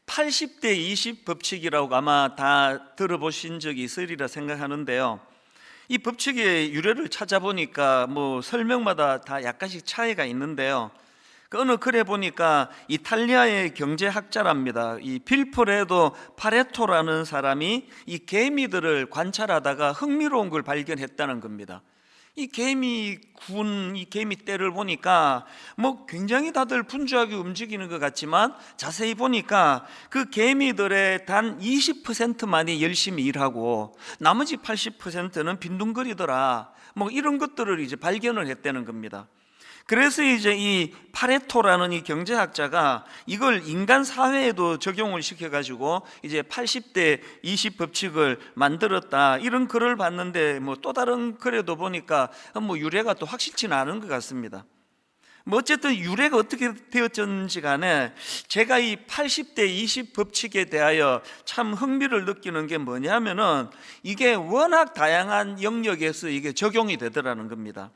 80대 20 법칙이라고 아마 다 들어보신 적이 있으리라 생각하는데요. 이 법칙의 유래를 찾아보니까 설명마다 다 약간씩 차이가 있는데요. 그 어느 글에 보니까 이탈리아의 경제학자랍니다. 이 빌포레도 파레토라는 사람이 이 개미들을 관찰하다가 흥미로운 걸 발견했다는 겁니다. 이 개미 떼를 보니까 굉장히 다들 분주하게 움직이는 것 같지만 자세히 보니까 그 개미들의 단 20%만이 열심히 일하고 나머지 80%는 빈둥거리더라. 이런 것들을 이제 발견을 했다는 겁니다. 그래서 이제 이 파레토라는 이 경제학자가 이걸 인간 사회에도 적용을 시켜가지고 이제 80대 20 법칙을 만들었다, 이런 글을 봤는데 또 다른 글에도 보니까 유래가 또 확실치는 않은 것 같습니다. 어쨌든 유래가 어떻게 되었든지 간에 제가 이 80대 20 법칙에 대하여 참 흥미를 느끼는 게 뭐냐면은 이게 워낙 다양한 영역에서 이게 적용이 되더라는 겁니다.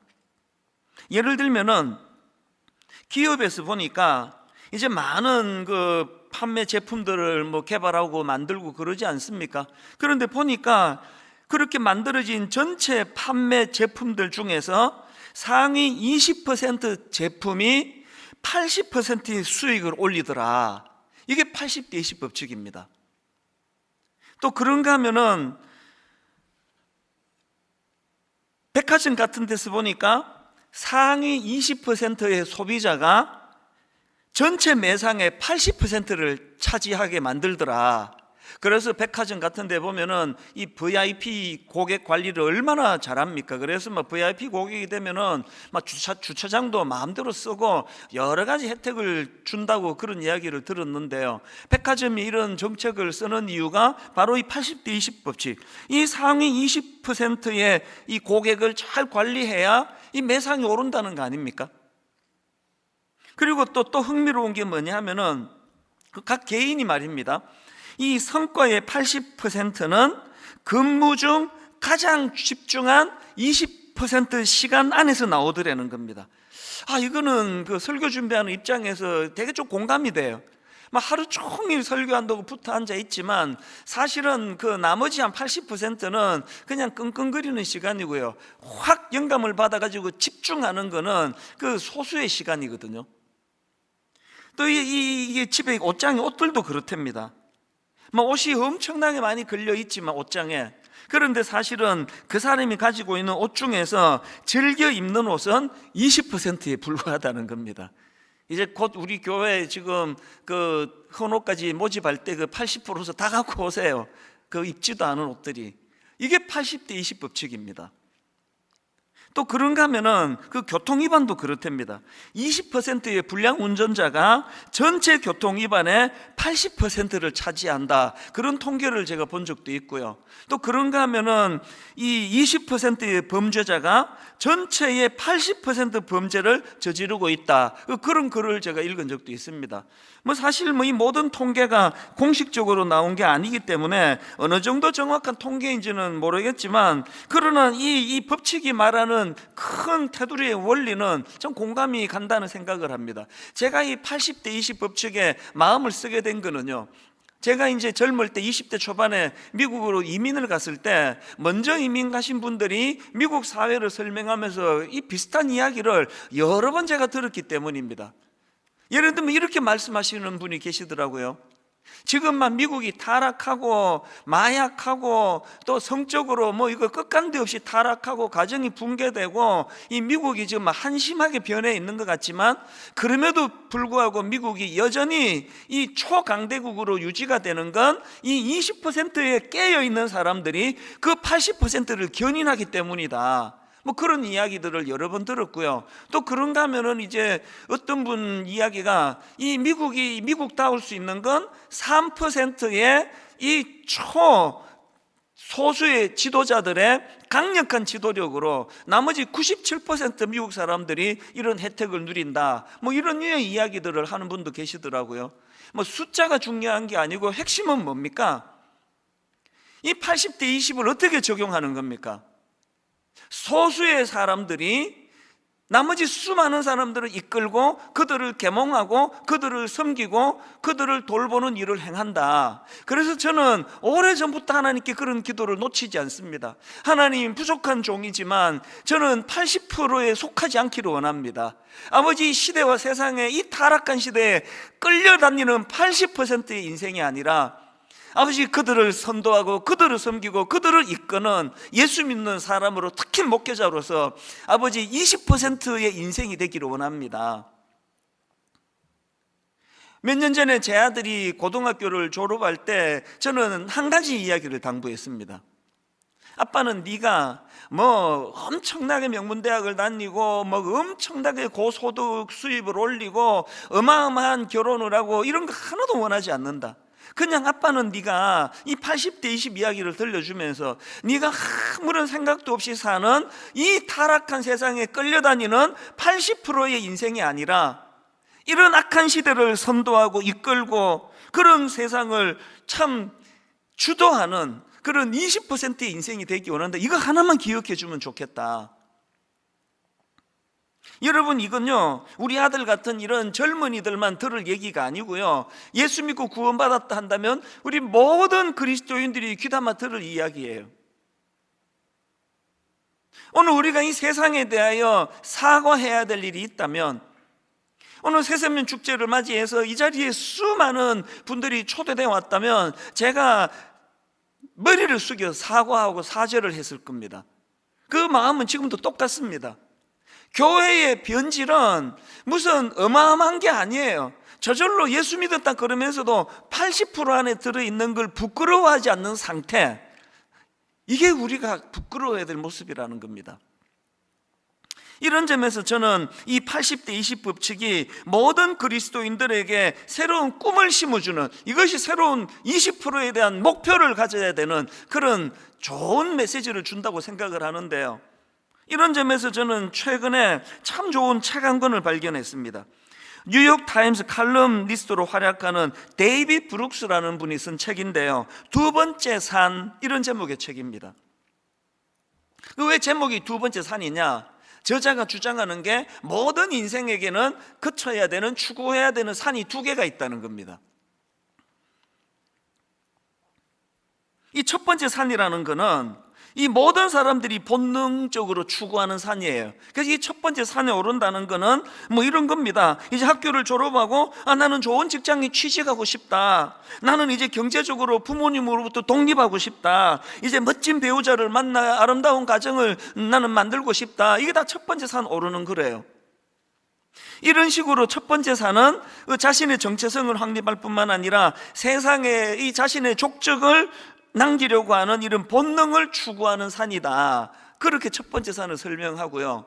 예를 들면은 기업에서 보니까 이제 많은 그 판매 제품들을 개발하고 만들고 그러지 않습니까? 그런데 보니까 그렇게 만들어진 전체 판매 제품들 중에서 상위 20% 제품이 80%의 수익을 올리더라. 이게 80대 20 법칙입니다. 또 그런가 하면은 백화점 같은 데서 보니까 상위 20%의 소비자가 전체 매상의 80%를 차지하게 만들더라. 그래서 백화점 같은 데 보면은 이 VIP 고객 관리를 얼마나 잘합니까? 그래서 VIP 고객이 되면은 주차장도 마음대로 쓰고 여러 가지 혜택을 준다고 그런 이야기를 들었는데요. 백화점이 이런 정책을 쓰는 이유가 바로 이 80대 20 법칙, 이 상위 20%의 이 고객을 잘 관리해야 이 매상이 오른다는 거 아닙니까? 그리고 또 흥미로운 게 뭐냐 하면은 각 개인이 말입니다. 이 성과의 80%는 근무 중 가장 집중한 20% 시간 안에서 나오더라는 겁니다. 이거는 그 설교 준비하는 입장에서 되게 좀 공감이 돼요. 하루 종일 설교한다고 붙어 앉아 있지만 사실은 그 나머지 한 80%는 그냥 끙끙거리는 시간이고요. 확 영감을 받아가지고 집중하는 거는 그 소수의 시간이거든요. 또 이게 집에 옷들도 그렇답니다. 옷이 엄청나게 많이 걸려 있지만 옷장에, 그런데 사실은 그 사람이 가지고 있는 옷 중에서 즐겨 입는 옷은 20%에 불과하다는 겁니다. 이제 곧 우리 교회 지금 그 헌옷까지 모집할 때 그 80%서 다 갖고 오세요. 그 입지도 않은 옷들이. 이게 80대 20 법칙입니다. 또 그런가 하면은 그 교통위반도 그렇답니다. 20%의 불량 운전자가 전체 교통위반의 80%를 차지한다, 그런 통계를 제가 본 적도 있고요. 또 그런가 하면은 이 20%의 범죄자가 전체의 80% 범죄를 저지르고 있다, 그런 글을 제가 읽은 적도 있습니다. 사실 이 모든 통계가 공식적으로 나온 게 아니기 때문에 어느 정도 정확한 통계인지는 모르겠지만, 그러나 이 법칙이 말하는 큰 테두리의 원리는 좀 공감이 간다는 생각을 합니다. 제가 이 80대 20 법칙에 마음을 쓰게 된 거는요, 제가 이제 젊을 때 20대 초반에 미국으로 이민을 갔을 때 먼저 이민 가신 분들이 미국 사회를 설명하면서 이 비슷한 이야기를 여러 번 제가 들었기 때문입니다. 예를 들면 이렇게 말씀하시는 분이 계시더라고요. 지금만 미국이 타락하고 마약하고 또 성적으로 이거 끝간데 없이 타락하고 가정이 붕괴되고 이 미국이 지금 한심하게 변해 있는 것 같지만, 그럼에도 불구하고 미국이 여전히 이 초강대국으로 유지가 되는 건 이 20%에 깨어 있는 사람들이 그 80%를 견인하기 때문이다. 그런 이야기들을 여러 번 들었고요. 또 그런가 하면은 이제 어떤 분 이야기가 이 미국이 미국다울 수 있는 건 3%의 이 소수의 지도자들의 강력한 지도력으로 나머지 97% 미국 사람들이 이런 혜택을 누린다, 이런 류의 이야기들을 하는 분도 계시더라고요. 숫자가 중요한 게 아니고 핵심은 뭡니까? 이 80대 20을 어떻게 적용하는 겁니까? 소수의 사람들이 나머지 수많은 사람들을 이끌고 그들을 계몽하고 그들을 섬기고 그들을 돌보는 일을 행한다. 그래서 저는 오래전부터 하나님께 그런 기도를 놓치지 않습니다. 하나님, 부족한 종이지만 저는 80%에 속하지 않기를 원합니다. 아버지, 시대와 세상의 이 타락한 시대에 끌려다니는 80%의 인생이 아니라 아버지, 그들을 선도하고 그들을 섬기고 그들을 이끄는 예수 믿는 사람으로, 특히 목회자로서 아버지 20%의 인생이 되기를 원합니다. 몇 년 전에 제 아들이 고등학교를 졸업할 때 저는 한 가지 이야기를 당부했습니다. 아빠는 네가 뭐 엄청나게 명문대학을 다니고 뭐 엄청나게 고소득 수입을 올리고 어마어마한 결혼을 하고 이런 거 하나도 원하지 않는다. 그냥 아빠는 네가 이 80대 20 이야기를 들려주면서 네가 아무런 생각도 없이 사는 이 타락한 세상에 끌려다니는 80%의 인생이 아니라 이런 악한 시대를 선도하고 이끌고 그런 세상을 참 주도하는 그런 20%의 인생이 되기 원한다. 이거 하나만 기억해 주면 좋겠다. 여러분, 이건요 우리 아들 같은 이런 젊은이들만 들을 얘기가 아니고요, 예수 믿고 구원받았다 한다면 우리 모든 그리스도인들이 귀담아 들을 이야기예요. 오늘 우리가 이 세상에 대하여 사과해야 될 일이 있다면, 오늘 새세면 축제를 맞이해서 이 자리에 수많은 분들이 초대되어 왔다면 제가 머리를 숙여 사과하고 사죄를 했을 겁니다. 그 마음은 지금도 똑같습니다. 교회의 변질은 무슨 어마어마한 게 아니에요. 저절로 예수 믿었다 그러면서도 80% 안에 들어있는 걸 부끄러워하지 않는 상태, 이게 우리가 부끄러워해야 될 모습이라는 겁니다. 이런 점에서 저는 이 80대 20 법칙이 모든 그리스도인들에게 새로운 꿈을 심어주는, 이것이 새로운 20%에 대한 목표를 가져야 되는 그런 좋은 메시지를 준다고 생각을 하는데요, 이런 점에서 저는 최근에 참 좋은 책 한 권을 발견했습니다. 뉴욕 타임스 칼럼니스트로 활약하는 데이빗 브룩스라는 분이 쓴 책인데요, 두 번째 산, 이런 제목의 책입니다. 왜 제목이 두 번째 산이냐? 저자가 주장하는 게 모든 인생에게는 거쳐야 되는, 추구해야 되는 산이 두 개가 있다는 겁니다. 이 첫 번째 산이라는 거는 이 모든 사람들이 본능적으로 추구하는 산이에요. 그래서 이 첫 번째 산에 오른다는 거는 뭐 이런 겁니다. 이제 학교를 졸업하고 나는 좋은 직장에 취직하고 싶다, 나는 이제 경제적으로 부모님으로부터 독립하고 싶다, 이제 멋진 배우자를 만나 아름다운 가정을 나는 만들고 싶다, 이게 다 첫 번째 산 오르는 거래요. 이런 식으로 첫 번째 산은 자신의 정체성을 확립할 뿐만 아니라 세상에 이 자신의 족적을 남기려고 하는 이런 본능을 추구하는 산이다, 그렇게 첫 번째 산을 설명하고요,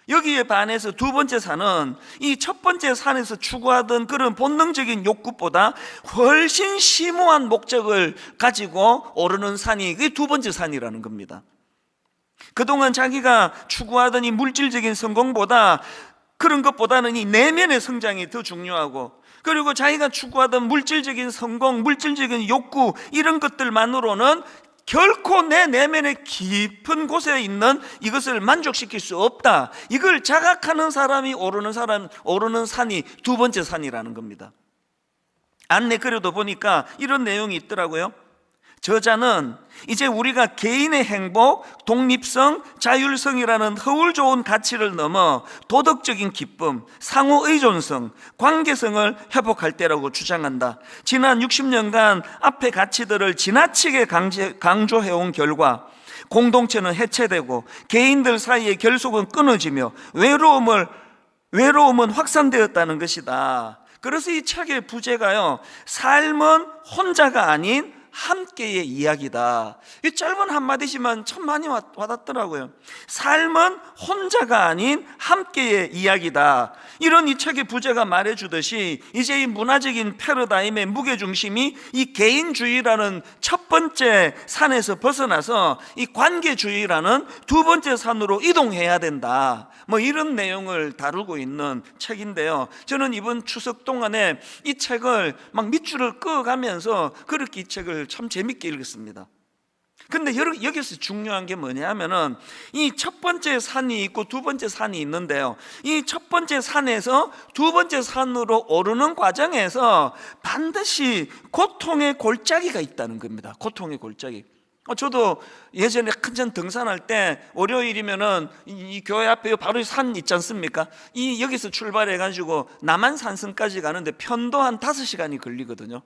여기에 반해서 두 번째 산은 이 첫 번째 산에서 추구하던 그런 본능적인 욕구보다 훨씬 심오한 목적을 가지고 오르는 산이, 그게 두 번째 산이라는 겁니다. 그동안 자기가 추구하던 이 물질적인 성공보다, 그런 것보다는 이 내면의 성장이 더 중요하고, 그리고 자기가 추구하던 물질적인 성공, 물질적인 욕구, 이런 것들만으로는 결코 내 내면의 깊은 곳에 있는 이것을 만족시킬 수 없다, 이걸 자각하는 사람이 오르는 산이 두 번째 산이라는 겁니다. 안내 글에도 보니까 이런 내용이 있더라고요. 저자는 이제 우리가 개인의 행복, 독립성, 자율성이라는 허울 좋은 가치를 넘어 도덕적인 기쁨, 상호 의존성, 관계성을 회복할 때라고 주장한다. 지난 60년간 앞의 가치들을 지나치게 강조해온 결과 공동체는 해체되고 개인들 사이의 결속은 끊어지며 외로움은 확산되었다는 것이다. 그래서 이 책의 부제가요, 삶은 혼자가 아닌 함께의 이야기다. 이 짧은 한마디지만 참 많이 와닿더라고요. 삶은 혼자가 아닌 함께의 이야기다. 이런 이 책의 부제가 말해주듯이 이제 이 문화적인 패러다임의 무게중심이 이 개인주의라는 첫 번째 산에서 벗어나서 이 관계주의라는 두 번째 산으로 이동해야 된다, 뭐 이런 내용을 다루고 있는 책인데요, 저는 이번 추석 동안에 이 책을 막 밑줄을 그어가면서 그렇게 이 책을 참 재밌게 읽었습니다. 근데 여기서 중요한 게 뭐냐면은 이 첫 번째 산이 있고 두 번째 산이 있는데요, 이 첫 번째 산에서 두 번째 산으로 오르는 과정에서 반드시 고통의 골짜기가 있다는 겁니다. 고통의 골짜기. 저도 예전에 큰산 등산할 때 월요일이면은 이 교회 앞에 바로 산 있지 않습니까? 여기서 출발해 가지고 남한산성까지 가는데 편도 한 5시간이 걸리거든요.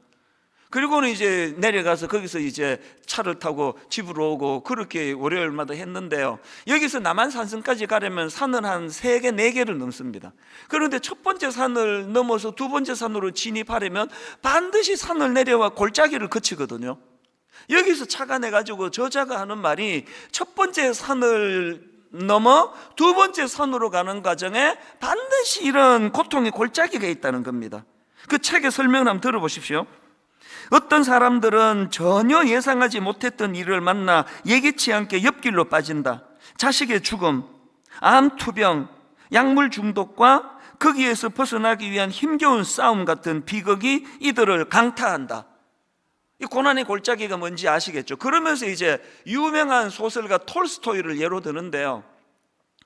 그리고는 이제 내려가서 거기서 이제 차를 타고 집으로 오고 그렇게 월요일마다 했는데요, 여기서 남한산성까지 가려면 산을 한 3개, 4개를 넘습니다. 그런데 첫 번째 산을 넘어서 두 번째 산으로 진입하려면 반드시 산을 내려와 골짜기를 거치거든요. 여기서 차가 내가지고 저자가 하는 말이 첫 번째 산을 넘어 두 번째 산으로 가는 과정에 반드시 이런 고통의 골짜기가 있다는 겁니다. 그 책의 설명을 한번 들어보십시오. 어떤 사람들은 전혀 예상하지 못했던 일을 만나 예기치 않게 옆길로 빠진다. 자식의 죽음, 암 투병, 약물 중독과 거기에서 벗어나기 위한 힘겨운 싸움 같은 비극이 이들을 강타한다. 이 고난의 골짜기가 뭔지 아시겠죠? 그러면서 이제 유명한 소설가 톨스토이를 예로 드는데요,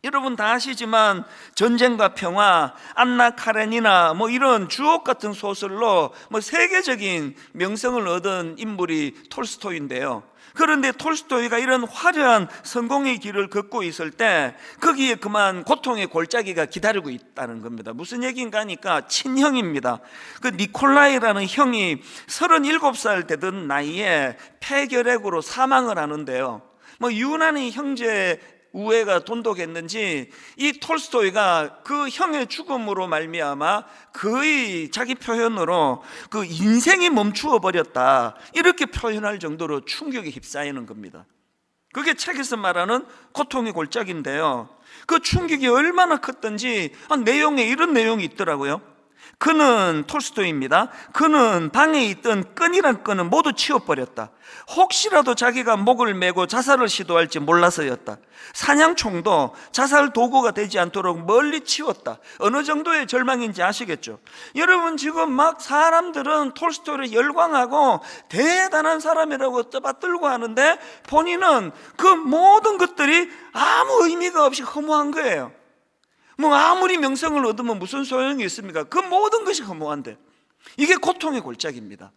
여러분 다 아시지만 전쟁과 평화, 안나 카레니나 이런 주옥 같은 소설로 세계적인 명성을 얻은 인물이 톨스토이인데요, 그런데 톨스토이가 이런 화려한 성공의 길을 걷고 있을 때 거기에 그만 고통의 골짜기가 기다리고 있다는 겁니다. 무슨 얘기인가 하니까 친형입니다. 그 니콜라이라는 형이 37살 되던 나이에 폐결핵으로 사망을 하는데요, 유난히 형제 우애가 돈독했는지 이 톨스토이가 그 형의 죽음으로 말미암아 거의 자기 표현으로 그 인생이 멈추어 버렸다, 이렇게 표현할 정도로 충격에 휩싸이는 겁니다. 그게 책에서 말하는 고통의 골짜기인데요, 그 충격이 얼마나 컸던지 내용에 이런 내용이 있더라고요. 그는, 톨스토이입니다, 그는 방에 있던 끈이란 끈은 모두 치워버렸다. 혹시라도 자기가 목을 메고 자살을 시도할지 몰라서였다. 사냥총도 자살 도구가 되지 않도록 멀리 치웠다. 어느 정도의 절망인지 아시겠죠? 여러분, 지금 막 사람들은 톨스토이를 열광하고 대단한 사람이라고 떠받들고 하는데 본인은 그 모든 것들이 아무 의미가 없이 허무한 거예요. 아무리 명성을 얻으면 무슨 소용이 있습니까? 그 모든 것이 허무한데, 이게 고통의 골짜기입니다.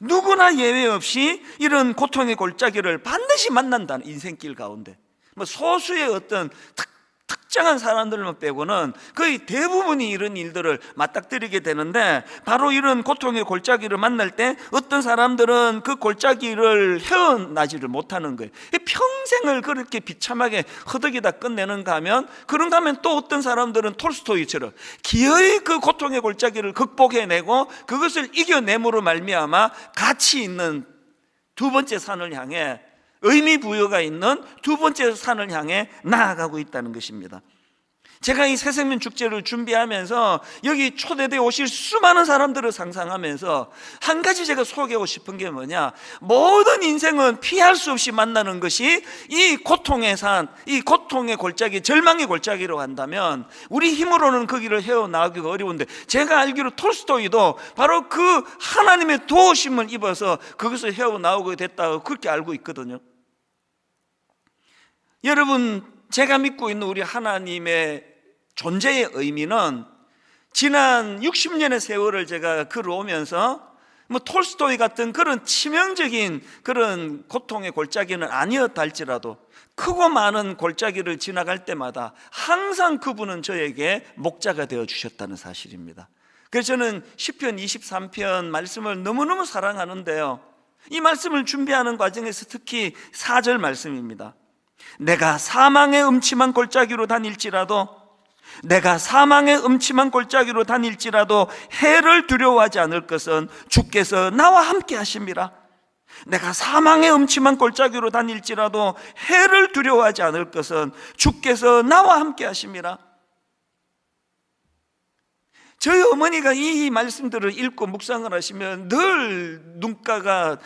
누구나 예외 없이 이런 고통의 골짜기를 반드시 만난다는 인생길 가운데, 소수의 어떤 특정한 사람들만 빼고는 거의 대부분이 이런 일들을 맞닥뜨리게 되는데, 바로 이런 고통의 골짜기를 만날 때 어떤 사람들은 그 골짜기를 헤어나지를 못하는 거예요. 평생을 그렇게 비참하게 허덕이다 끝내는가 하면, 그런가 하면 또 어떤 사람들은 톨스토이처럼 기어이 그 고통의 골짜기를 극복해내고 그것을 이겨냄으로 말미암아 가치 있는 두 번째 산을 향해, 의미 부여가 있는 두 번째 산을 향해 나아가고 있다는 것입니다. 제가 이 새생명 축제를 준비하면서 여기 초대돼 오실 수많은 사람들을 상상하면서 한 가지 제가 소개하고 싶은 게 뭐냐, 모든 인생은 피할 수 없이 만나는 것이 이 고통의 산, 이 고통의 골짜기, 절망의 골짜기로 한다면 우리 힘으로는 거기를 헤어나가기가 어려운데, 제가 알기로 톨스토이도 바로 그 하나님의 도우심을 입어서 그것을 헤어나오게 됐다고 그렇게 알고 있거든요. 여러분, 제가 믿고 있는 우리 하나님의 존재의 의미는 지난 60년의 세월을 제가 걸어오면서 톨스토이 같은 그런 치명적인 그런 고통의 골짜기는 아니었다 할지라도 크고 많은 골짜기를 지나갈 때마다 항상 그분은 저에게 목자가 되어 주셨다는 사실입니다. 그래서 저는 시편 23편 말씀을 너무너무 사랑하는데요, 이 말씀을 준비하는 과정에서 특히 4절 말씀입니다. 내가 사망의 음침한 골짜기로 다닐지라도, 내가 사망의 음침한 골짜기로 다닐지라도 해를 두려워하지 않을 것은 주께서 나와 함께 하심이라. 내가 사망의 음침한 골짜기로 다닐지라도 해를 두려워하지 않을 것은 주께서 나와 함께 하심이라. 저희 어머니가 이 말씀들을 읽고 묵상을 하시면 늘 눈가가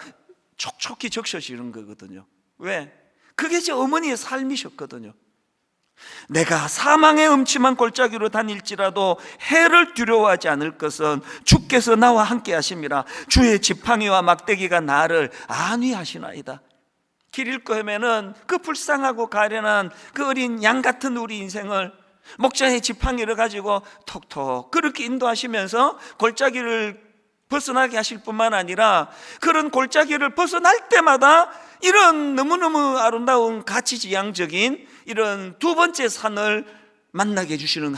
촉촉히 적셔지는 거거든요. 왜? 그게 제 어머니의 삶이셨거든요. 내가 사망의 음침한 골짜기로 다닐지라도 해를 두려워하지 않을 것은 주께서 나와 함께 하심이라. 주의 지팡이와 막대기가 나를 안위하시나이다. 길 잃고 헤매는 그 불쌍하고 가련한 그 어린 양 같은 우리 인생을 목자의 지팡이를 가지고 톡톡 그렇게 인도하시면서 골짜기를 벗어나게 하실 뿐만 아니라 그런 골짜기를 벗어날 때마다 이런 너무너무 아름다운 가치지향적인 이런 두 번째 산을 만나게 해주시는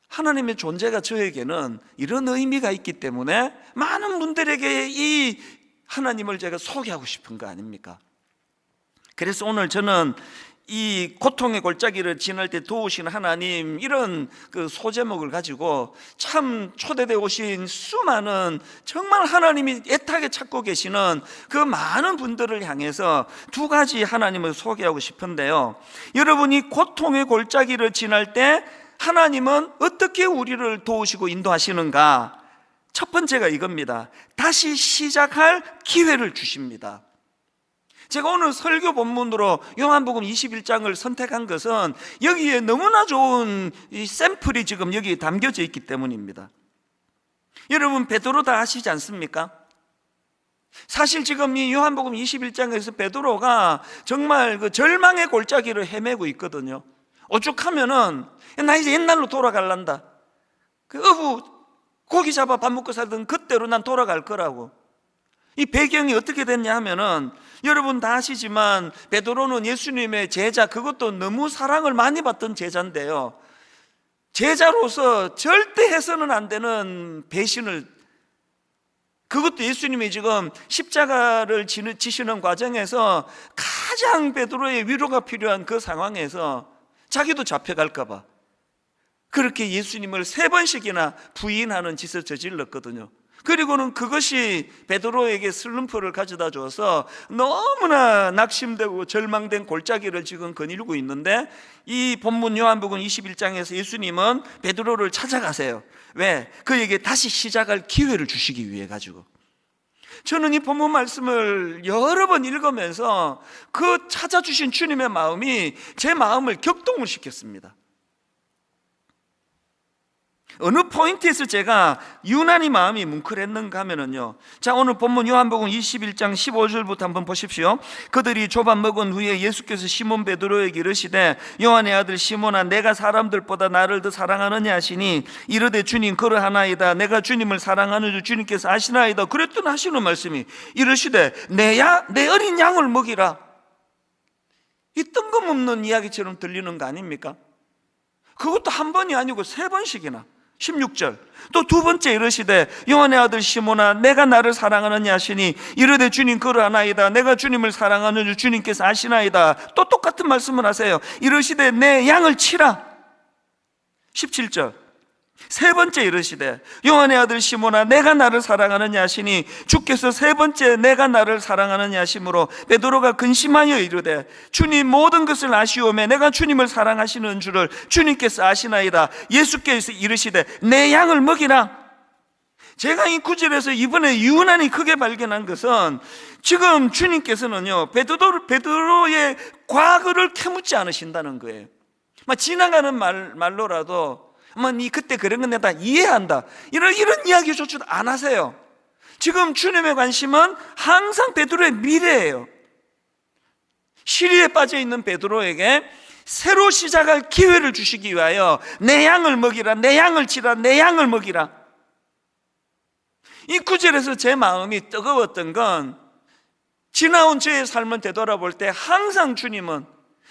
하나님의 존재가 저에게는 이런 의미가 있기 때문에 많은 분들에게 이 하나님을 제가 소개하고 싶은 거 아닙니까? 그래서 오늘 저는 이 고통의 골짜기를 지날 때 도우신 하나님, 이런 그 소제목을 가지고 참 초대되어 오신 수많은 정말 하나님이 애타게 찾고 계시는 그 많은 분들을 향해서 두 가지 하나님을 소개하고 싶은데요, 여러분이 고통의 골짜기를 지날 때 하나님은 어떻게 우리를 도우시고 인도하시는가? 첫 번째가 이겁니다. 다시 시작할 기회를 주십니다. 제가 오늘 설교 본문으로 요한복음 21장을 선택한 것은 여기에 너무나 좋은 이 샘플이 지금 여기에 담겨져 있기 때문입니다. 여러분, 베드로 다 아시지 않습니까? 사실 지금 이 요한복음 21장에서 베드로가 정말 그 절망의 골짜기를 헤매고 있거든요. 오죽하면은 나 이제 옛날로 돌아갈란다, 그 어부 고기 잡아 밥 먹고 살던 그때로 난 돌아갈 거라고. 이 배경이 어떻게 됐냐 하면은 여러분 다 아시지만 베드로는 예수님의 제자, 그것도 너무 사랑을 많이 받던 제자인데요, 제자로서 절대 해서는 안 되는 배신을, 그것도 예수님이 지금 십자가를 지시는 과정에서 가장 베드로의 위로가 필요한 그 상황에서 자기도 잡혀갈까 봐 그렇게 예수님을 3번씩이나 부인하는 짓을 저질렀거든요. 그리고는 그것이 베드로에게 슬럼프를 가져다 줘서 너무나 낙심되고 절망된 골짜기를 지금 거닐고 있는데, 이 본문 요한복음 21장에서 예수님은 베드로를 찾아가세요. 왜? 그에게 다시 시작할 기회를 주시기 위해 가지고. 저는 이 본문 말씀을 여러 번 읽으면서 그 찾아주신 주님의 마음이 제 마음을 격동을 시켰습니다. 어느 포인트에서 제가 유난히 마음이 뭉클했는가 하면은요, 자, 오늘 본문 요한복음 21장 15절부터 한번 보십시오. 그들이 조밥 먹은 후에 예수께서 시몬 베드로에게 이르시되 요한의 아들 시몬아, 내가 사람들보다 나를 더 사랑하느냐 하시니 이르되 주님 그러하나이다. 내가 주님을 사랑하는 줄 주님께서 아시나이다. 그랬더니 하시는 말씀이 이르시되 내 어린 양을 먹이라. 이 뜬금없는 이야기처럼 들리는 거 아닙니까? 그것도 한 번이 아니고 3번씩이나. 16절 또 두 번째 이르시되 요한의 아들 시몬아, 내가 나를 사랑하느냐 하시니 이르되 주님 그러하나이다. 내가 주님을 사랑하는 줄 주님께서 아시나이다. 또 똑같은 말씀을 하세요. 이르시되 내 양을 치라. 17절 세 번째 이르시되 요한의 아들 시몬아, 내가 나를 사랑하느냐 하시니 주께서 3번째 내가 나를 사랑하느냐 하심으로 베드로가 근심하여 이르되 주님 모든 것을 아시오매 내가 주님을 사랑하시는 줄을 주님께서 아시나이다. 예수께서 이르시되 내 양을 먹이라. 제가 이 구절에서 이번에 유난히 크게 발견한 것은 지금 주님께서는요, 베드로의 과거를 캐묻지 않으신다는 거예요. 지나가는 말로라도 니 그때 그런 건 내가 다 이해한다, 이런 이야기조차도 안 하세요. 지금 주님의 관심은 항상 베드로의 미래예요. 시리에 빠져 있는 베드로에게 새로 시작할 기회를 주시기 위하여 내 양을 먹이라, 내 양을 치라, 내 양을 먹이라. 이 구절에서 제 마음이 뜨거웠던 건 지나온 저의 삶을 되돌아볼 때 항상 주님은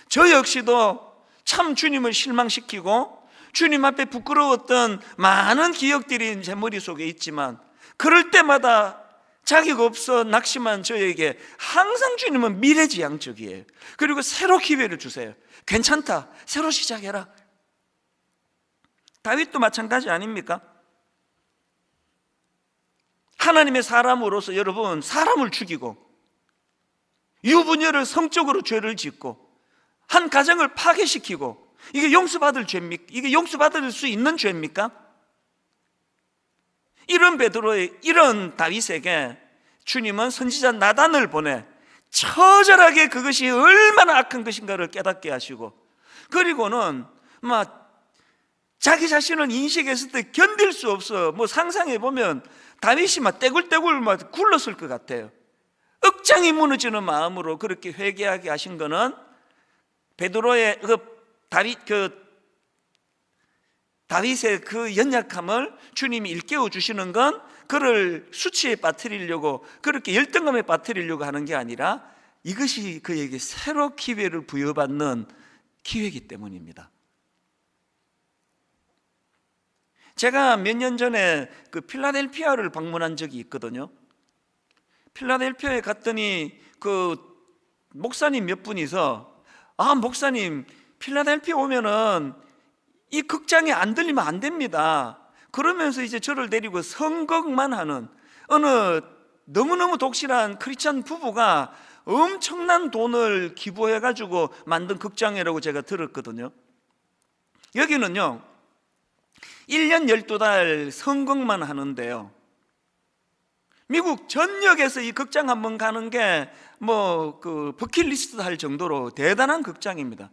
저 역시도 참 주님을 실망시키고 주님 앞에 부끄러웠던 많은 기억들이 제 머릿속에 있지만, 그럴 때마다 자격 없어 낙심한 저에게 항상 주님은 미래지향적이에요. 그리고 새로 기회를 주세요. 괜찮다, 새로 시작해라. 다윗도 마찬가지 아닙니까? 하나님의 사람으로서 여러분, 사람을 죽이고 유부녀를 성적으로 죄를 짓고 한 가정을 파괴시키고, 이게 용서받을 죄입니까? 이게 용서받을 수 있는 죄입니까? 이런 베드로의, 이런 다윗에게 주님은 선지자 나단을 보내 처절하게 그것이 얼마나 악한 것인가를 깨닫게 하시고, 그리고는 막 자기 자신을 인식했을 때 견딜 수 없어. 뭐 상상해 보면 다윗이 막 떼굴떼굴 막 굴렀을 것 같아요. 억장이 무너지는 마음으로 그렇게 회개하게 하신 거는 베드로의 다윗의 그 연약함을 주님이 일깨워 주시는 건 그를 수치에 빠뜨리려고, 그렇게 열등감에 빠뜨리려고 하는 게 아니라 이것이 그에게 새로 기회를 부여받는 기회이기 때문입니다. 제가 몇 년 전에 그 필라델피아를 방문한 적이 있거든요. 필라델피아에 갔더니 그 목사님 몇 분이서, 목사님 필라델피아 오면은 이 극장에 안 들리면 안 됩니다. 그러면서 이제 저를 데리고 선곡만 하는 어느 너무너무 독실한 크리스찬 부부가 엄청난 돈을 기부해가지고 만든 극장이라고 제가 들었거든요. 여기는요 1년 12달 선곡만 하는데요, 미국 전역에서 이 극장 한번 가는 게 뭐 그 버킷리스트 할 정도로 대단한 극장입니다.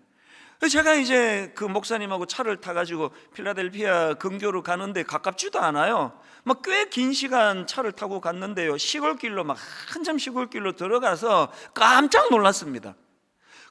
제가 이제 그 목사님하고 차를 타가지고 필라델피아 근교로 가는데 가깝지도 않아요. 막 꽤 긴 시간 차를 타고 갔는데요, 시골길로 막 한참 시골길로 들어가서 깜짝 놀랐습니다.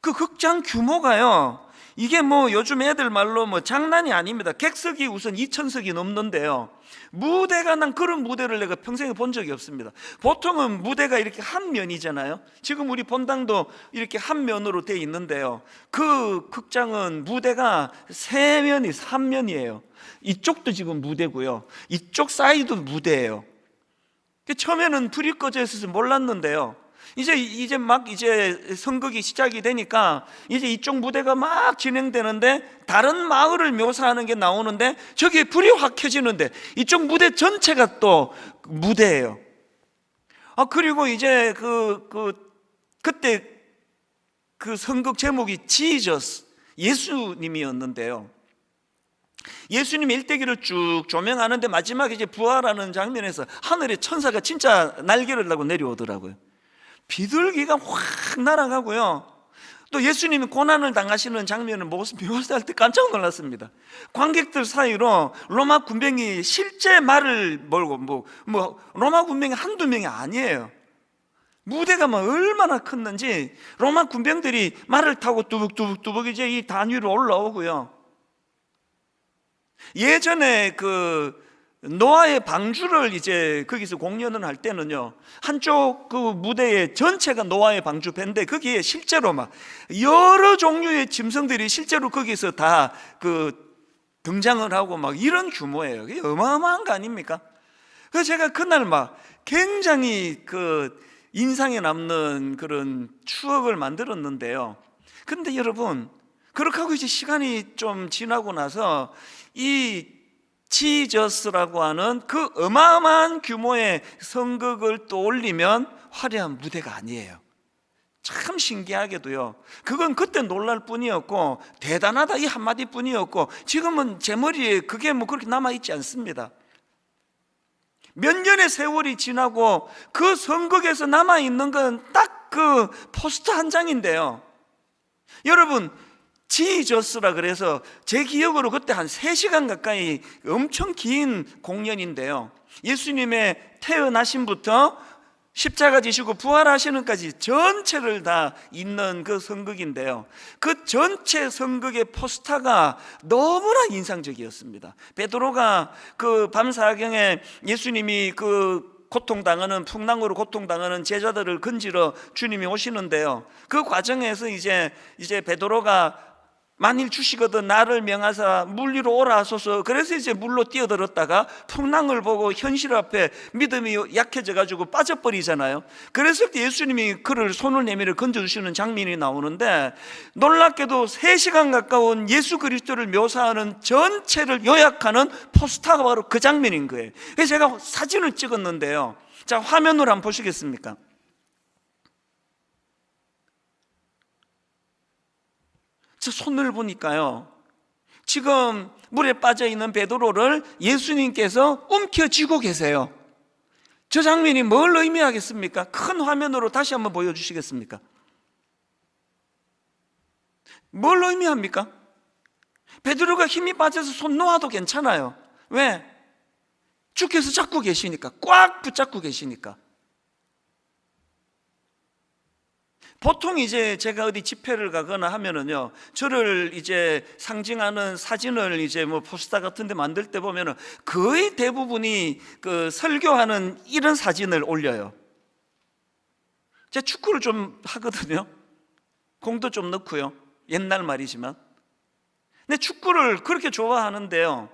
그 극장 규모가요, 이게 뭐 요즘 애들 말로 뭐 장난이 아닙니다. 객석이 우선 2,000석이 넘는데요, 무대가, 난 그런 무대를 내가 평생에 본 적이 없습니다. 보통은 무대가 이렇게 한 면이잖아요. 지금 우리 본당도 이렇게 한 면으로 돼 있는데요, 그 극장은 무대가 3면이에요. 이쪽도 지금 무대고요, 이쪽 사이드 무대예요. 처음에는 불이 꺼져 있어서 몰랐는데요, 이제 막 선극이 시작이 되니까 이제 이쪽 무대가 막 진행되는데 다른 마을을 묘사하는 게 나오는데 저기에 불이 확 켜지는데 이쪽 무대 전체가 또 무대예요. 그리고 이제 그때 그 선극 제목이 지저스, 예수님이었는데요, 예수님 일대기를 쭉 조명하는데 마지막에 이제 부활하는 장면에서 하늘에 천사가 진짜 날개를 달고 내려오더라고요. 비둘기가 확 날아가고요, 또 예수님이 고난을 당하시는 장면을 묘사할 때 깜짝 놀랐습니다. 관객들 사이로 로마 군병이 실제 말을 몰고 로마 군병이 한두 명이 아니에요. 무대가 막 얼마나 컸는지 로마 군병들이 말을 타고 뚜벅뚜벅 이제 이 단 위로 올라오고요, 예전에 그 노아의 방주를 이제 거기서 공연을 할 때는요, 한쪽 그 무대에 전체가 노아의 방주 배인데 거기에 실제로 막 여러 종류의 짐승들이 실제로 거기서 다 그 등장을 하고 막 이런 규모예요. 그게 어마어마한 거 아닙니까? 그래서 제가 그날 막 굉장히 그 인상에 남는 그런 추억을 만들었는데요. 근데 여러분, 그렇게 하고 이제 시간이 좀 지나고 나서 이 지저스라고 하는 그 어마어마한 규모의 성극을 떠올리면 화려한 무대가 아니에요. 참 신기하게도요, 그건 그때 놀랄 뿐이었고 대단하다 이 한마디 뿐이었고 지금은 제 머리에 그게 뭐 그렇게 남아있지 않습니다. 몇 년의 세월이 지나고 그 성극에서 남아있는 건 딱 그 포스터 한 장인데요, 여러분 지저스라 그래서 제 기억으로 그때 한 3시간 가까이 엄청 긴 공연인데요, 예수님의 태어나심부터 십자가 지시고 부활하시는까지 전체를 다 있는 그 선극인데요, 그 전체 선극의 포스터가 너무나 인상적이었습니다. 베드로가 그 밤사경에 예수님이 그 고통당하는, 풍랑으로 고통당하는 제자들을 건지러 주님이 오시는데요, 그 과정에서 이제 베드로가 만일 주시거든 나를 명하사 물 위로 오라 하소서, 그래서 이제 물로 뛰어들었다가 풍랑을 보고 현실 앞에 믿음이 약해져 가지고 빠져버리잖아요. 그랬을 때 예수님이 그를 손을 내밀어 건져주시는 장면이 나오는데, 놀랍게도 3시간 가까운 예수 그리스도를 묘사하는 전체를 요약하는 포스터가 바로 그 장면인 거예요. 그래서 제가 사진을 찍었는데요, 자 화면으로 한번 보시겠습니까? 저 손을 보니까요, 지금 물에 빠져 있는 베드로를 예수님께서 움켜쥐고 계세요. 저 장면이 뭘 의미하겠습니까? 큰 화면으로 다시 한번 보여주시겠습니까? 뭘 의미합니까? 베드로가 힘이 빠져서 손 놓아도 괜찮아요. 왜? 주께서 잡고 계시니까, 꽉 붙잡고 계시니까. 보통 이제 제가 어디 집회를 가거나 하면은요, 저를 이제 상징하는 사진을 이제 뭐 포스터 같은 데 만들 때 보면은 거의 대부분이 그 설교하는 이런 사진을 올려요. 제가 축구를 좀 하거든요. 공도 좀 넣고요. 옛날 말이지만. 근데 축구를 그렇게 좋아하는데요,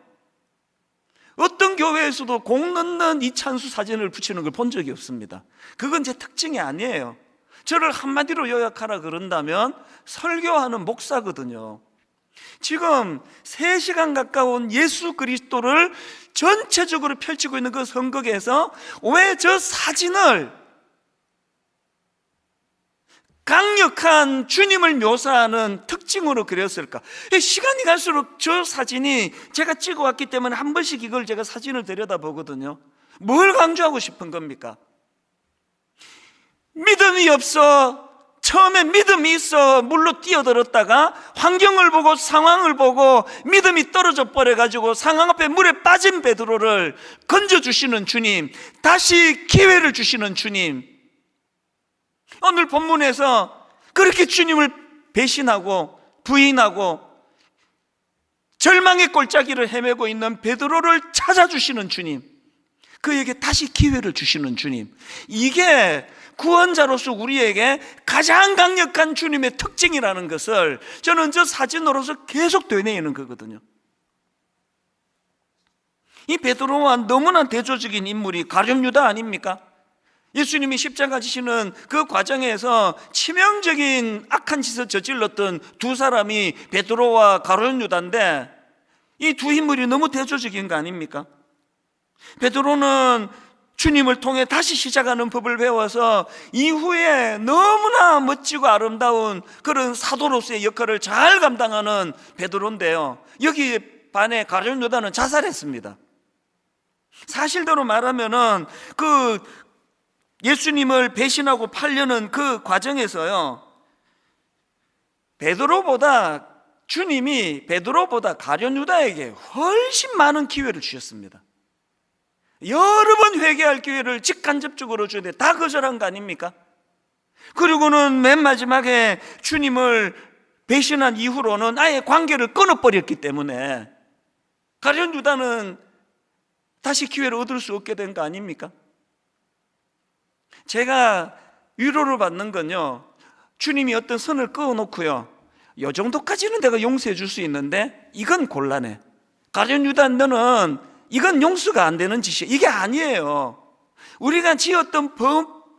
어떤 교회에서도 공 넣는 이찬수 사진을 붙이는 걸 본 적이 없습니다. 그건 제 특징이 아니에요. 저를 한마디로 요약하라 그런다면 설교하는 목사거든요. 지금 3시간 가까운 예수 그리스도를 전체적으로 펼치고 있는 그 성극에서 왜 저 사진을 강력한 주님을 묘사하는 특징으로 그렸을까? 시간이 갈수록 저 사진이 제가 찍어왔기 때문에 한 번씩 이걸 제가 사진을 들여다보거든요. 뭘 강조하고 싶은 겁니까? 믿음이 없어, 처음에 믿음이 있어 물로 뛰어들었다가 환경을 보고 상황을 보고 믿음이 떨어져 버려가지고 상황 앞에 물에 빠진 베드로를 건져주시는 주님, 다시 기회를 주시는 주님. 오늘 본문에서 그렇게 주님을 배신하고 부인하고 절망의 골짜기를 헤매고 있는 베드로를 찾아주시는 주님, 그에게 다시 기회를 주시는 주님, 이게 구원자로서 우리에게 가장 강력한 주님의 특징이라는 것을 저는 저 사진으로서 계속 되뇌이는 거거든요. 이 베드로와 너무나 대조적인 인물이 가룟 유다 아닙니까? 예수님이 십자가 지시는 그 과정에서 치명적인 악한 짓을 저질렀던 두 사람이 베드로와 가룟 유다인데, 이 두 인물이 너무 대조적인 거 아닙니까? 베드로는 주님을 통해 다시 시작하는 법을 배워서 이후에 너무나 멋지고 아름다운 그런 사도로서의 역할을 잘 감당하는 베드로인데요, 여기에 반해 가룟 유다는 자살했습니다. 사실대로 말하면은 그 예수님을 배신하고 팔려는 그 과정에서요, 주님이 베드로보다 가룟 유다에게 훨씬 많은 기회를 주셨습니다. 여러 번 회개할 기회를 직간접적으로 주는데 다 거절한 거 아닙니까? 그리고는 맨 마지막에 주님을 배신한 이후로는 아예 관계를 끊어버렸기 때문에 가룟 유다는 다시 기회를 얻을 수 없게 된 거 아닙니까? 제가 위로를 받는 건요, 주님이 어떤 선을 그어놓고요, 이 정도까지는 내가 용서해 줄 수 있는데 이건 곤란해, 가룟 유다 너는 이건 용서가 안 되는 짓이야, 이게 아니에요. 우리가 지었던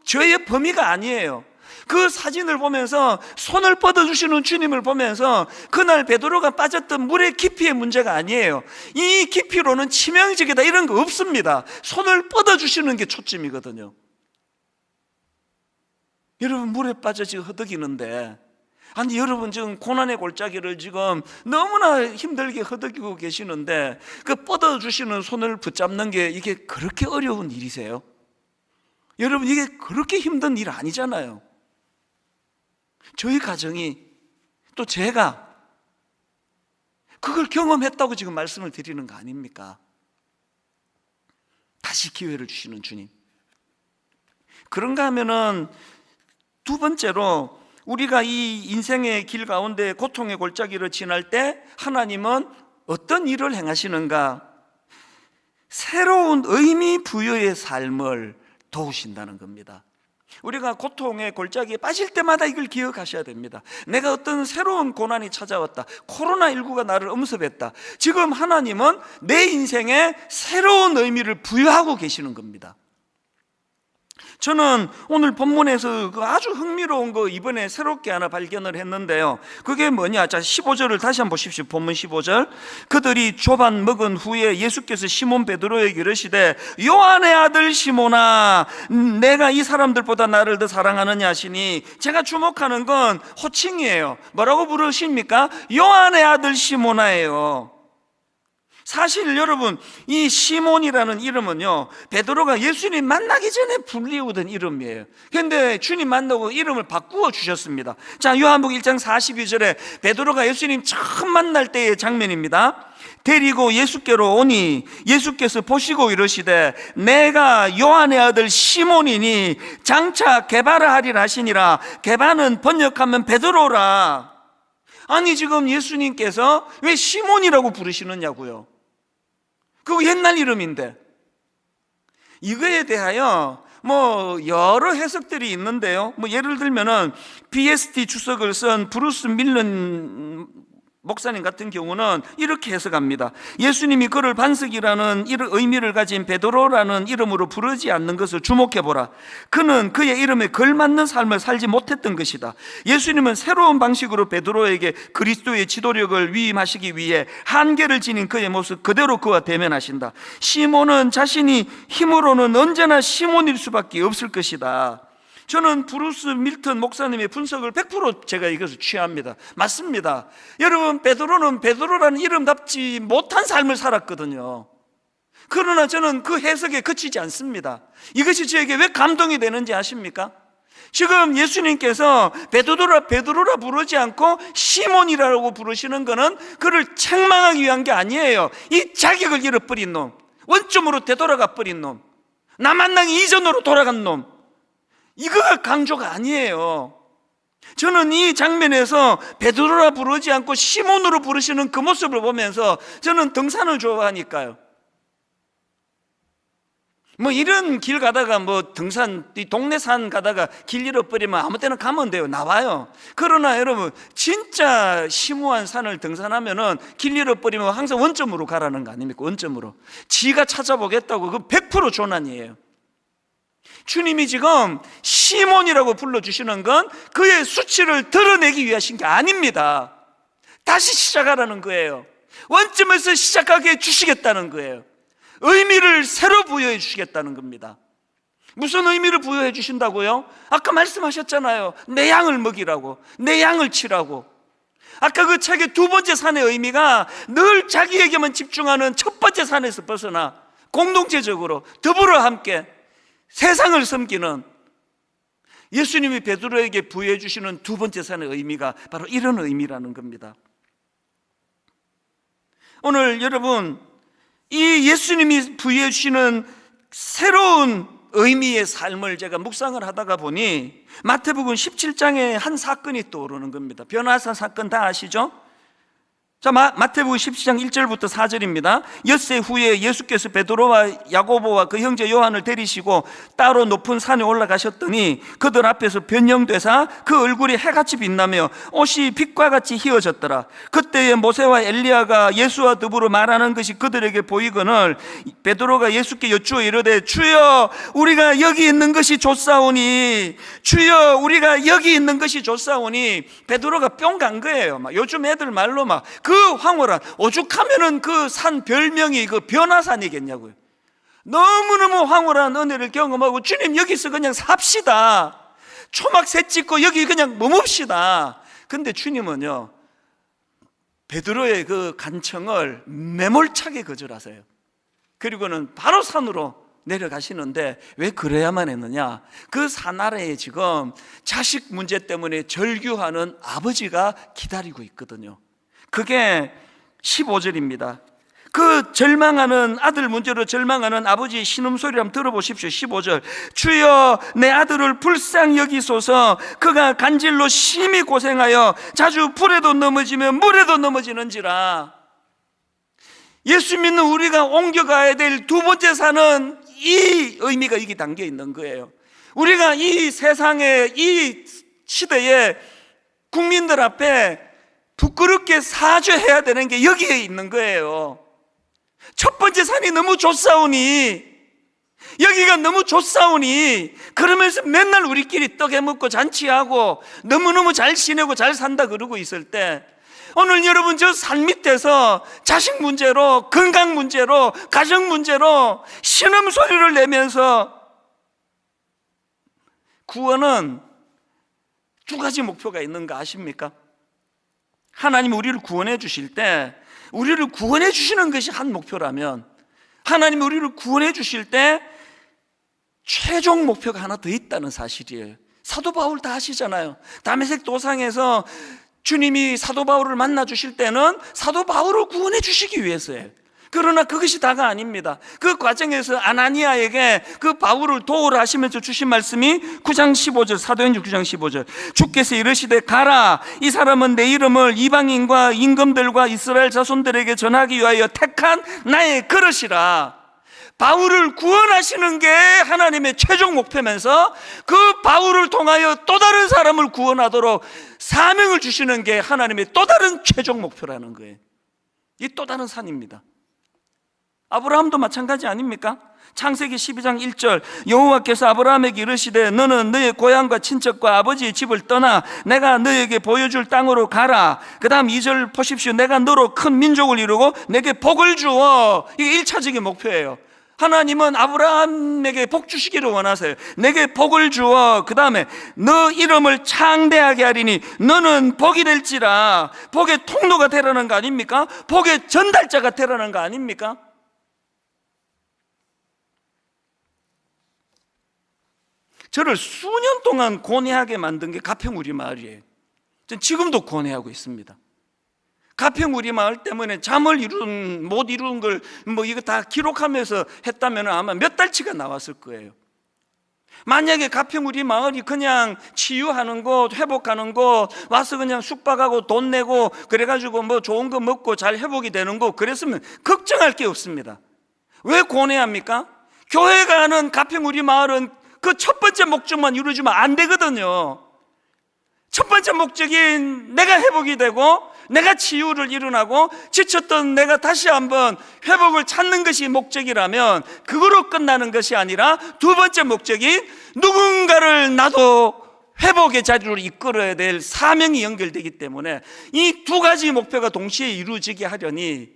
죄의 범위가 아니에요. 그 사진을 보면서, 손을 뻗어주시는 주님을 보면서 그날 베드로가 빠졌던 물의 깊이의 문제가 아니에요. 이 깊이로는 치명적이다 이런 거 없습니다. 손을 뻗어주시는 게 초점이거든요. 여러분, 물에 빠져 지금 허덕이는데, 아니 여러분 지금 고난의 골짜기를 지금 너무나 힘들게 허덕이고 계시는데 그 뻗어주시는 손을 붙잡는 게 이게 그렇게 어려운 일이세요? 여러분, 이게 그렇게 힘든 일 아니잖아요. 저희 가정이, 또 제가 그걸 경험했다고 지금 말씀을 드리는 거 아닙니까? 다시 기회를 주시는 주님. 그런가 하면은 두 번째로, 우리가 이 인생의 길 가운데 고통의 골짜기를 지날 때 하나님은 어떤 일을 행하시는가? 새로운 의미 부여의 삶을 도우신다는 겁니다. 우리가 고통의 골짜기에 빠질 때마다 이걸 기억하셔야 됩니다. 내가 어떤 새로운 고난이 찾아왔다, 코로나19가 나를 엄습했다, 지금 하나님은 내 인생에 새로운 의미를 부여하고 계시는 겁니다. 저는 오늘 본문에서 그 아주 흥미로운 거 이번에 새롭게 하나 발견을 했는데요, 그게 뭐냐? 자, 15절을 다시 한번 보십시오. 본문 15절. 그들이 조반 먹은 후에 예수께서 시몬 베드로에게 이르시되 요한의 아들 시몬아, 내가 이 사람들보다 나를 더 사랑하느냐 하시니, 제가 주목하는 건 호칭이에요. 뭐라고 부르십니까? 요한의 아들 시몬아예요. 사실 여러분, 이 시몬이라는 이름은요, 베드로가 예수님 만나기 전에 불리우던 이름이에요. 그런데 주님 만나고 이름을 바꾸어 주셨습니다. 자, 요한복음 1장 42절에 베드로가 예수님 처음 만날 때의 장면입니다. 데리고 예수께로 오니 예수께서 보시고 이르시되 내가 요한의 아들 시몬이니 장차 게바라 하리라 하시니라. 게바는 번역하면 베드로라. 아니, 지금 예수님께서 왜 시몬이라고 부르시느냐고요. 그거 옛날 이름인데. 이거에 대하여 여러 해석들이 있는데요. 예를 들면은 BST 주석을 쓴 브루스 밀런 목사님 같은 경우는 이렇게 해석합니다. 예수님이 그를 반석이라는 의미를 가진 베드로라는 이름으로 부르지 않는 것을 주목해보라. 그는 그의 이름에 걸맞는 삶을 살지 못했던 것이다. 예수님은 새로운 방식으로 베드로에게 그리스도의 지도력을 위임하시기 위해 한계를 지닌 그의 모습 그대로 그와 대면하신다. 시몬은 자신이 힘으로는 언제나 시몬일 수밖에 없을 것이다. 저는 브루스 밀턴 목사님의 분석을 100% 제가 이것을 취합니다. 맞습니다. 여러분, 베드로는 베드로라는 이름답지 못한 삶을 살았거든요. 그러나 저는 그 해석에 그치지 않습니다. 이것이 저에게 왜 감동이 되는지 아십니까? 지금 예수님께서 베드로라 부르지 않고 시몬이라고 부르시는 것은 그를 책망하기 위한 게 아니에요. 이 자격을 잃어버린 놈, 원점으로 되돌아가 버린 놈, 나 만나기 이전으로 돌아간 놈, 이거가 강조가 아니에요. 저는 이 장면에서 베드로라 부르지 않고 시몬으로 부르시는 그 모습을 보면서 저는 등산을 좋아하니까요. 이런 길 가다가 등산, 동네 산 가다가 길 잃어버리면 아무 때나 가면 돼요. 나와요. 그러나 여러분, 진짜 심오한 산을 등산하면은 길 잃어버리면 항상 원점으로 가라는 거 아닙니까? 원점으로. 지가 찾아보겠다고 그 100% 조난이에요. 주님이 지금 시몬이라고 불러주시는 건 그의 수치를 드러내기 위하신 게 아닙니다. 다시 시작하라는 거예요. 원점에서 시작하게 해주시겠다는 거예요. 의미를 새로 부여해 주시겠다는 겁니다. 무슨 의미를 부여해 주신다고요? 아까 말씀하셨잖아요. 내 양을 먹이라고, 내 양을 치라고. 아까 그 책의 두 번째 산의 의미가 늘 자기에게만 집중하는 첫 번째 산에서 벗어나 공동체적으로 더불어 함께 세상을 섬기는, 예수님이 베드로에게 부여해 주시는 두 번째 산의 의미가 바로 이런 의미라는 겁니다. 오늘 여러분, 이 예수님이 부여해 주시는 새로운 의미의 삶을 제가 묵상을 하다가 보니 마태복음 17장에 한 사건이 떠오르는 겁니다. 변화산 사건 다 아시죠? 자, 마태복음 17장 1절부터 4절입니다. 엿새 후에 예수께서 베드로와 야고보와 그 형제 요한을 데리시고 따로 높은 산에 올라가셨더니 그들 앞에서 변형되사 그 얼굴이 해같이 빛나며 옷이 빛과 같이 희어졌더라. 그때에 모세와 엘리야가 예수와 더불어 말하는 것이 그들에게 보이거늘 베드로가 예수께 여쭈어 이르되 주여 우리가 여기 있는 것이 좋사오니, 주여 우리가 여기 있는 것이 좋사오니. 베드로가 뿅 간 거예요. 요즘 애들 말로 그 황홀한, 오죽하면은 그 산 별명이 그 변화산이겠냐고요. 너무너무 황홀한 은혜를 경험하고 주님 여기서 그냥 삽시다, 초막 새 찍고 여기 그냥 머뭅시다. 근데 주님은요, 베드로의 그 간청을 매몰차게 거절하세요. 그리고는 바로 산으로 내려가시는데 왜 그래야만 했느냐? 그 산 아래에 지금 자식 문제 때문에 절규하는 아버지가 기다리고 있거든요. 그게 15절입니다. 그 절망하는 아들 문제로 절망하는 아버지의 신음소리를 한번 들어보십시오. 15절. 주여 내 아들을 불쌍히 여기소서. 그가 간질로 심히 고생하여 자주 불에도 넘어지며 물에도 넘어지는지라. 예수 믿는 우리가 옮겨가야 될 두 번째 산은 이 의미가 여기 담겨 있는 거예요. 우리가 이 세상에, 이 시대에 국민들 앞에 부끄럽게 사죄해야 되는 게 여기에 있는 거예요. 첫 번째 산이 너무 좋사오니, 여기가 너무 좋사오니, 그러면서 맨날 우리끼리 떡 해먹고 잔치하고 너무너무 잘 지내고 잘 산다 그러고 있을 때, 오늘 여러분 저 산 밑에서 자식 문제로, 건강 문제로, 가정 문제로 신음소리를 내면서, 구원은 두 가지 목표가 있는 거 아십니까? 하나님이 우리를 구원해 주실 때 우리를 구원해 주시는 것이 한 목표라면, 하나님이 우리를 구원해 주실 때 최종 목표가 하나 더 있다는 사실이에요. 사도 바울 다 아시잖아요. 다메섹 도상에서 주님이 사도 바울을 만나 주실 때는 사도 바울을 구원해 주시기 위해서예요. 그러나 그것이 다가 아닙니다. 그 과정에서 아나니아에게 그 바울을 도우라 하시면서 주신 말씀이 9장 15절, 사도행전 9장 15절, 주께서 이르시되 가라, 이 사람은 내 이름을 이방인과 임금들과 이스라엘 자손들에게 전하기 위하여 택한 나의 그릇이라. 바울을 구원하시는 게 하나님의 최종 목표면서 그 바울을 통하여 또 다른 사람을 구원하도록 사명을 주시는 게 하나님의 또 다른 최종 목표라는 거예요. 이 또 다른 산입니다. 아브라함도 마찬가지 아닙니까? 창세기 12장 1절, 여호와께서 아브라함에게 이르시되 너는 너의 고향과 친척과 아버지의 집을 떠나 내가 너에게 보여줄 땅으로 가라. 그 다음 2절 보십시오. 내가 너로 큰 민족을 이루고 내게 복을 주어. 이게 1차적인 목표예요. 하나님은 아브라함에게 복 주시기를 원하세요. 내게 복을 주어. 그 다음에 너 이름을 창대하게 하리니 너는 복이 될지라. 복의 통로가 되라는 거 아닙니까? 복의 전달자가 되라는 거 아닙니까? 저를 수년 동안 고뇌하게 만든 게 가평우리 마을이에요. 전 지금도 고뇌하고 있습니다. 가평우리 마을 때문에 잠을 못 이룬 걸 이거 다 기록하면서 했다면 아마 몇 달치가 나왔을 거예요. 만약에 가평우리 마을이 그냥 치유하는 곳, 회복하는 곳, 와서 그냥 숙박하고 돈 내고 그래가지고 좋은 거 먹고 잘 회복이 되는 곳, 그랬으면 걱정할 게 없습니다. 왜 고뇌합니까? 교회가 하는 가평우리 마을은 그 첫 번째 목적만 이루어지면 안 되거든요. 첫 번째 목적이 내가 회복이 되고 내가 치유를 일어나고 지쳤던 내가 다시 한번 회복을 찾는 것이 목적이라면 그거로 끝나는 것이 아니라 두 번째 목적이 누군가를 나도 회복의 자리로 이끌어야 될 사명이 연결되기 때문에 이 두 가지 목표가 동시에 이루어지게 하려니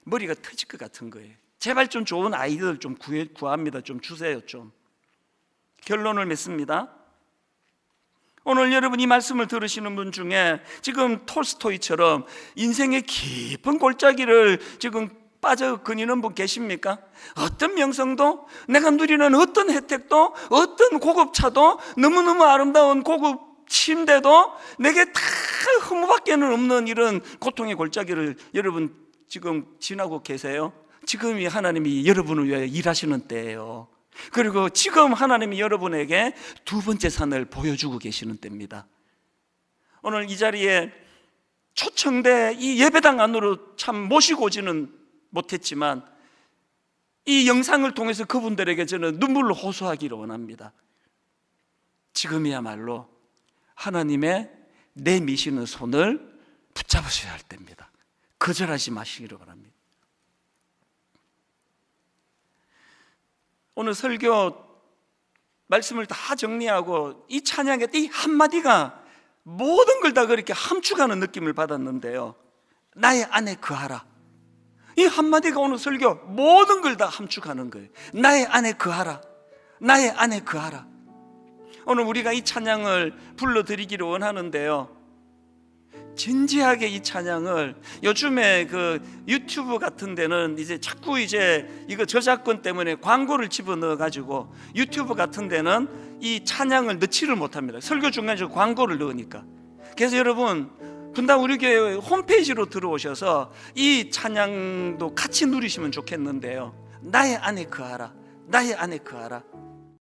머리가 터질 것 같은 거예요. 제발 좀 좋은 아이디어를 좀 구합니다. 좀 주세요. 좀 결론을 맺습니다. 오늘 여러분 이 말씀을 들으시는 분 중에 지금 톨스토이처럼 인생의 깊은 골짜기를 지금 빠져 거니는 분 계십니까? 어떤 명성도, 내가 누리는 어떤 혜택도, 어떤 고급차도, 너무너무 아름다운 고급 침대도 내게 다 허무밖에는 없는 이런 고통의 골짜기를 여러분 지금 지나고 계세요? 지금이 하나님이 여러분을 위하여 일하시는 때예요. 그리고 지금 하나님이 여러분에게 두 번째 산을 보여주고 계시는 때입니다. 오늘 이 자리에 초청돼 이 예배당 안으로 참 모시고 오지는 못했지만 이 영상을 통해서 그분들에게 저는 눈물로 호소하기를 원합니다. 지금이야말로 하나님의 내미시는 손을 붙잡으셔야 할 때입니다. 거절하지 마시기를 바랍니다. 오늘 설교 말씀을 다 정리하고 이 찬양의 이 한마디가 모든 걸 다 그렇게 함축하는 느낌을 받았는데요. 나의 안에 거하라. 이 한마디가 오늘 설교 모든 걸 다 함축하는 거예요. 나의 안에 거하라. 나의 안에 거하라. 오늘 우리가 이 찬양을 불러드리기를 원하는데요. 진지하게 이 찬양을 요즘에 그 유튜브 같은 데는 이제 자꾸 이거 저작권 때문에 광고를 집어넣어 가지고 유튜브 같은 데는 이 찬양을 넣지를 못합니다. 설교 중간에 광고를 넣으니까. 그래서 여러분 분당 우리 교회 홈페이지로 들어오셔서 이 찬양도 같이 누리시면 좋겠는데요. 나의 안에 거하라. 나의 안에 거하라.